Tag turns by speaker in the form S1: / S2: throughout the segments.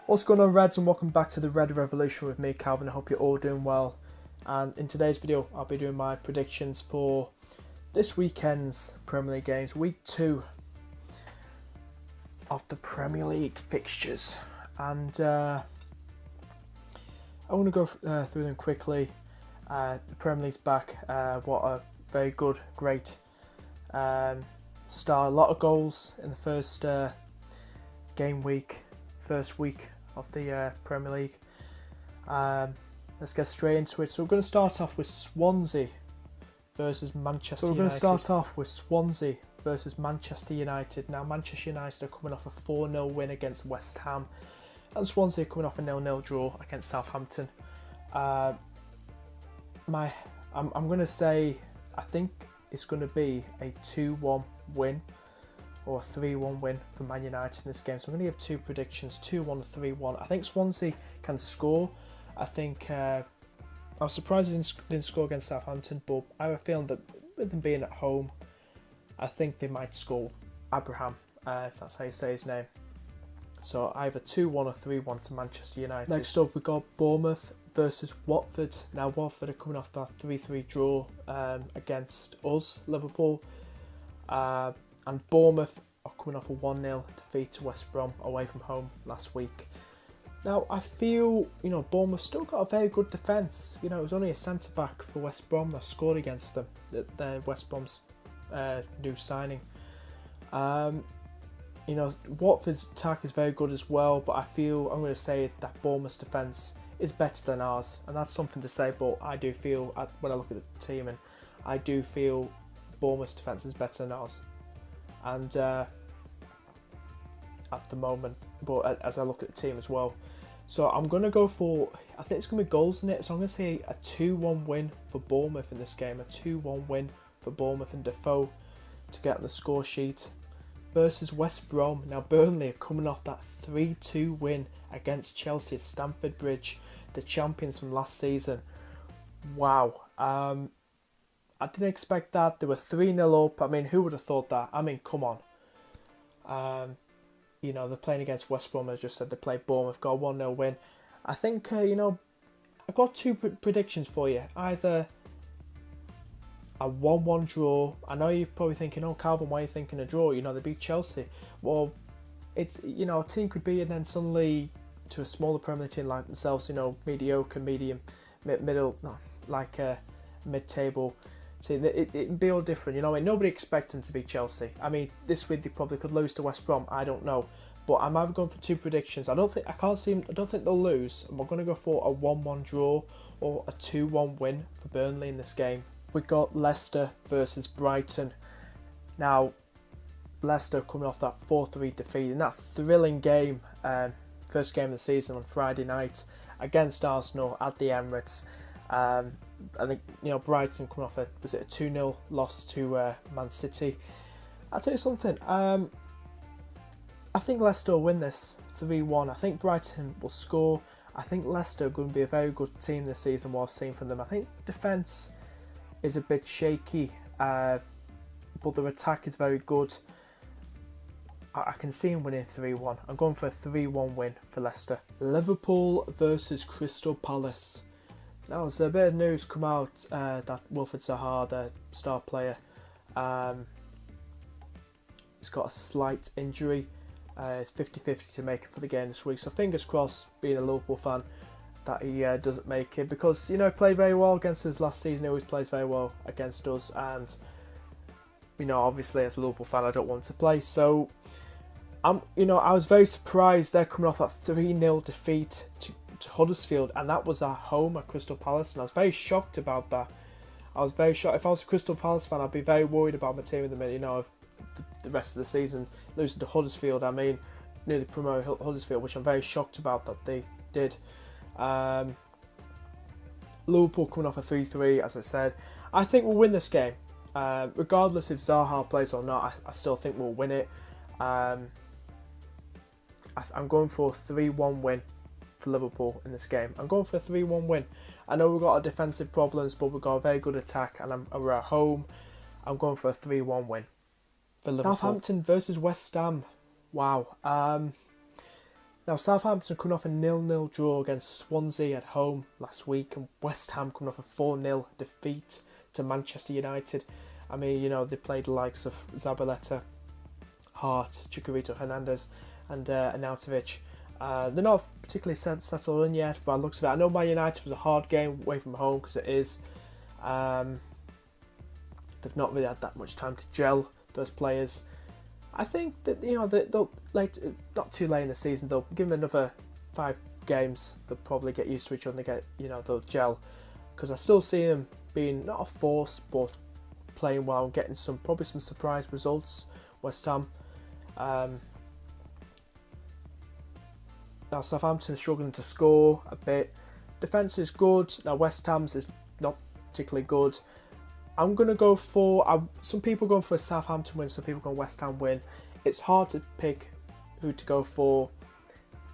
S1: What's going on, Reds, and welcome back to the Red Revolution with me, Calvin. I hope you're all doing well. And in today's video, I'll be doing my predictions for this weekend's Premier League games, week 2 of the Premier League fixtures. And I want to go through them quickly. The Premier League's back. What a very good, great start. A lot of goals in the first first week of the Premier League. Let's get straight into it. So we're going to start off with Swansea versus Manchester United. Now, Manchester United are coming off a 4-0 win against West Ham, and Swansea are coming off a 0-0 draw against Southampton. I'm going to say I think it's going to be a 2-1 win or a 3-1 win for Man United in this game. So I'm going to give two predictions, 2-1 or 3-1. I think Swansea can score. I think I was surprised they didn't score against Southampton, but I have a feeling that with them being at home, I think they might score Abraham, if that's how you say his name. So either 2-1 or 3-1 to Manchester United. Next up, we got Bournemouth versus Watford. Now, Watford are coming off that 3-3 draw against us, Liverpool. And Bournemouth are coming off a 1-0 defeat to West Brom away from home last week. Now, I feel, Bournemouth still got a very good defence. It was only a centre-back for West Brom that scored against them, the West Brom's new signing. Watford's attack is very good as well, but I'm going to say that Bournemouth's defence is better than ours, and that's something to say, but I do feel, when I look at the team, and I do feel Bournemouth's defence is better than ours. And at the moment, but as I look at the team as well. So I'm going to go for, I think it's going to be goals in it, so I'm going to say a 2-1 win for Bournemouth in this game, a 2-1 win for Bournemouth and Defoe to get on the score sheet versus West Brom. Now, Burnley are coming off that 3-2 win against Chelsea at Stamford Bridge, the champions from last season. Wow. I didn't expect that. They were 3-0 up. I mean, who would have thought that? I mean, come on. They're playing against West Brom, as I just said. They played Bournemouth, got a 1-0 win. I think, I got two predictions for you. Either a 1-1 draw. I know you're probably thinking, oh, Calvin, why are you thinking a draw? They beat Chelsea. Well, it's, a team could be, and then suddenly to a smaller Premier League team like themselves, mediocre, medium, middle, no, like mid-table. See, it'd be all different, Nobody expects them to beat Chelsea. I mean, this week they probably could lose to West Brom. I don't know, but I'm either going for two predictions. I don't think they'll lose. I'm going to go for a 1-1 draw or a 2-1 win for Burnley in this game. We got Leicester versus Brighton. Now, Leicester coming off that 4-3 defeat in that thrilling game, first game of the season on Friday night against Arsenal at the Emirates. I think, Brighton coming off a 2-0 loss to Man City. I'll tell you something, I think Leicester will win this 3-1. I think Brighton will score. I think Leicester are going to be a very good team this season, what I've seen from them. I think defence is a bit shaky, but their attack is very good. I can see him winning 3-1. I'm going for a 3-1 win for Leicester. Liverpool versus Crystal Palace. Now, there's a bit of news come out that Wilfried Zaha, the star player, he's got a slight injury. It's 50-50 to make it for the game this week. So fingers crossed, being a Liverpool fan, that he doesn't make it. Because, he played very well against us last season. He always plays very well against us. And, obviously as a Liverpool fan, I don't want him to play. So, I was very surprised they're coming off that 3-0 defeat to Huddersfield, and that was at home at Crystal Palace, and I was very shocked about that. I was very shocked. If I was a Crystal Palace fan, I'd be very worried about my team in the minute, of the rest of the season. Losing to Huddersfield, nearly promoted Huddersfield, which I'm very shocked about that they did. Liverpool coming off a 3-3, as I said. I think we'll win this game. Regardless if Zaha plays or not, I still think we'll win it. I'm going for a 3-1 win for Liverpool in this game. I'm going for a 3-1 win. I know we've got our defensive problems, but we've got a very good attack, and we're at home. I'm going for a 3-1 win for Liverpool. Southampton versus West Ham. Wow. Now, Southampton coming off a 0-0 draw against Swansea at home last week, and West Ham coming off a 4-0 defeat to Manchester United. I mean, you know, they played the likes of Zabaleta, Hart, Chicharito Hernandez, and Arnautovic. They're not particularly settled in yet, but by the looks of it, I know Man United was a hard game away from home, because it is. They've not really had that much time to gel, those players. I think that, you know, they'll not too late in the season. They'll give them another 5 games. They'll probably get used to each other. And they'll gel. Because I still see them being not a force, but playing well and getting probably some surprise results. West Ham. Now Southampton is struggling to score a bit. Defence is good. Now West Ham's is not particularly good. I'm going to go for... some people going for a Southampton win, some people going West Ham win. It's hard to pick who to go for.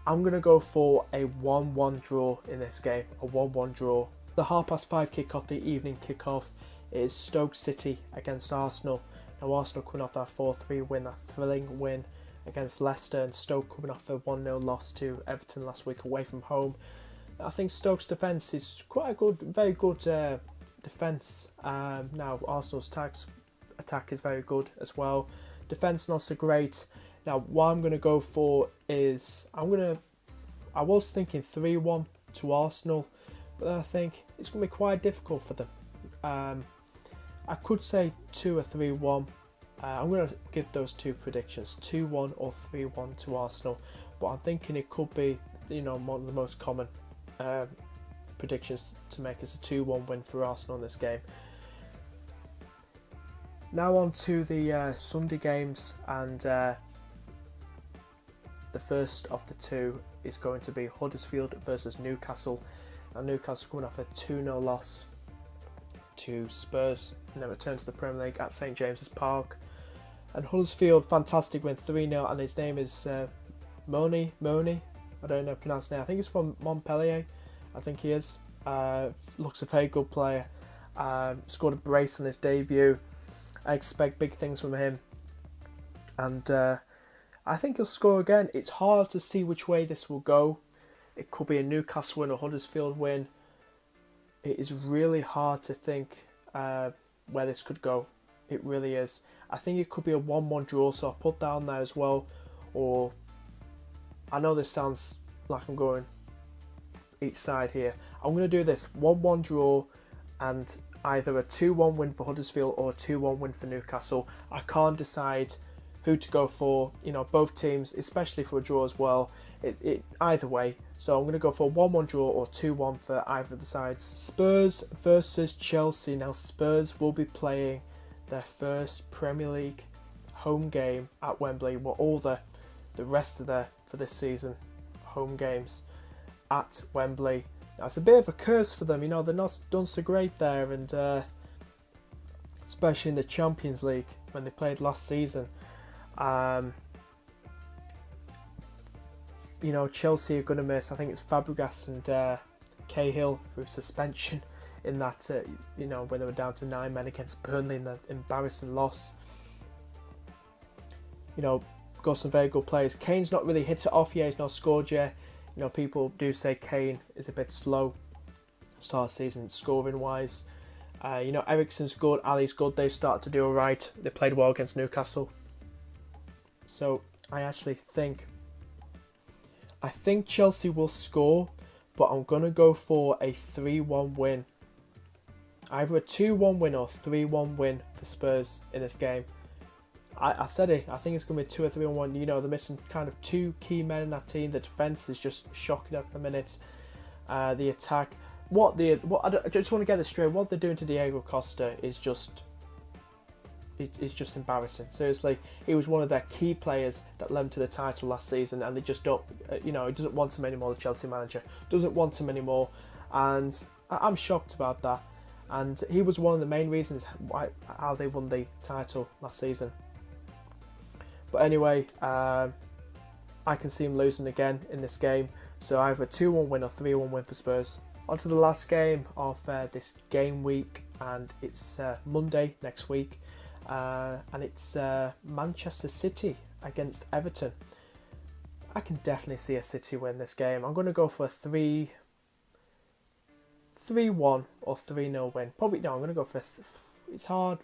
S1: I'm going to go for a 1-1 draw in this game. A 1-1 draw. The 5:30 kickoff, the evening kickoff, is Stoke City against Arsenal. Now Arsenal coming off that 4-3 win, that thrilling win against Leicester, and Stoke coming off a 1-0 loss to Everton last week away from home. I think Stoke's defence is quite a good, very good defence. Now Arsenal's attack is very good as well. Defence not so great. Now what I'm going to go for is I was thinking 3-1 to Arsenal, but I think it's going to be quite difficult for them. I could say 2 or 3-1. I'm going to give those 2 predictions, 2-1 or 3-1 to Arsenal, but I'm thinking it could be, you know, one of the most common predictions to make is a 2-1 win for Arsenal in this game. Now on to the Sunday games, and the first of the 2 is going to be Huddersfield versus Newcastle. Now Newcastle coming off a 2-0 loss to Spurs and then return to the Premier League at St James's Park. And Huddersfield, fantastic win, 3-0, and his name is Moni. I don't know pronounce his name. I think he's from Montpellier. I think he is. Looks a very good player. Scored a brace on his debut. I expect big things from him. And I think he'll score again. It's hard to see which way this will go. It could be a Newcastle win or Huddersfield win. It is really hard to think where this could go. It really is. I think it could be a 1-1 draw, so I'll put that on there as well. Or, I know this sounds like I'm going each side here. I'm going to do this 1-1 draw and either a 2-1 win for Huddersfield or a 2-1 win for Newcastle. I can't decide who to go for. You know, both teams, especially for a draw as well. It either way. So I'm going to go for a 1-1 draw or 2-1 for either of the sides. Spurs versus Chelsea. Now Spurs will be playing their first Premier League home game at Wembley. Well, all the rest of for this season home games at Wembley. Now, it's a bit of a curse for them. You know, they're not done so great there, and especially in the Champions League when they played last season. You know, Chelsea are going to miss, I think it's Fabregas and Cahill through suspension in that, you know, when they were down to 9 men against Burnley in the embarrassing loss. You know, got some very good players. Kane's not really hit it off yet, he's not scored yet. You know, people do say Kane is a bit slow start of season scoring wise. You know, Eriksen's good, Ali's good, they've started to do alright. They played well against Newcastle. So I actually think Chelsea will score, but I'm going to go for a 3-1 win. Either a 2-1 win or 3-1 win for Spurs in this game. I said it, I think it's going to be 2 or 3-1. You know, they're missing kind of 2 key men in that team. The defence is just shocking at the minute. The attack, I just want to get this straight. What they're doing to Diego Costa is just... It's just embarrassing. Seriously, he was one of their key players that led them to the title last season, and they just don't, you know, he doesn't want him anymore. The Chelsea manager doesn't want him anymore, and I'm shocked about that. And he was one of the main reasons how they won the title last season. But anyway, I can see him losing again in this game. So either a 2-1 win or 3-1 win for Spurs. On to the last game of this game week, and it's Monday next week. And it's Manchester City against Everton. I can definitely see a City win this game. I'm going to go for a 3-1 or 3-0 win. Probably, no, I'm going to go for it's hard.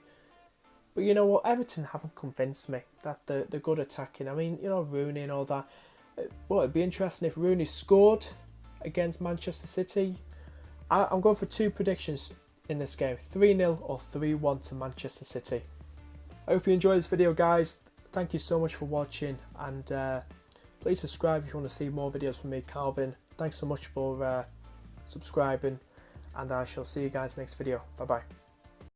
S1: But you know what? Everton haven't convinced me that they're good attacking. I mean, you know, Rooney and all that. Well, it'd be interesting if Rooney scored against Manchester City. I'm going for 2 predictions in this game. 3-0 or 3-1 to Manchester City. I hope you enjoyed this video, guys. Thank you so much for watching. And please subscribe if you want to see more videos from me, Calvin. Thanks so much for subscribing. And I shall see you guys next video. Bye-bye.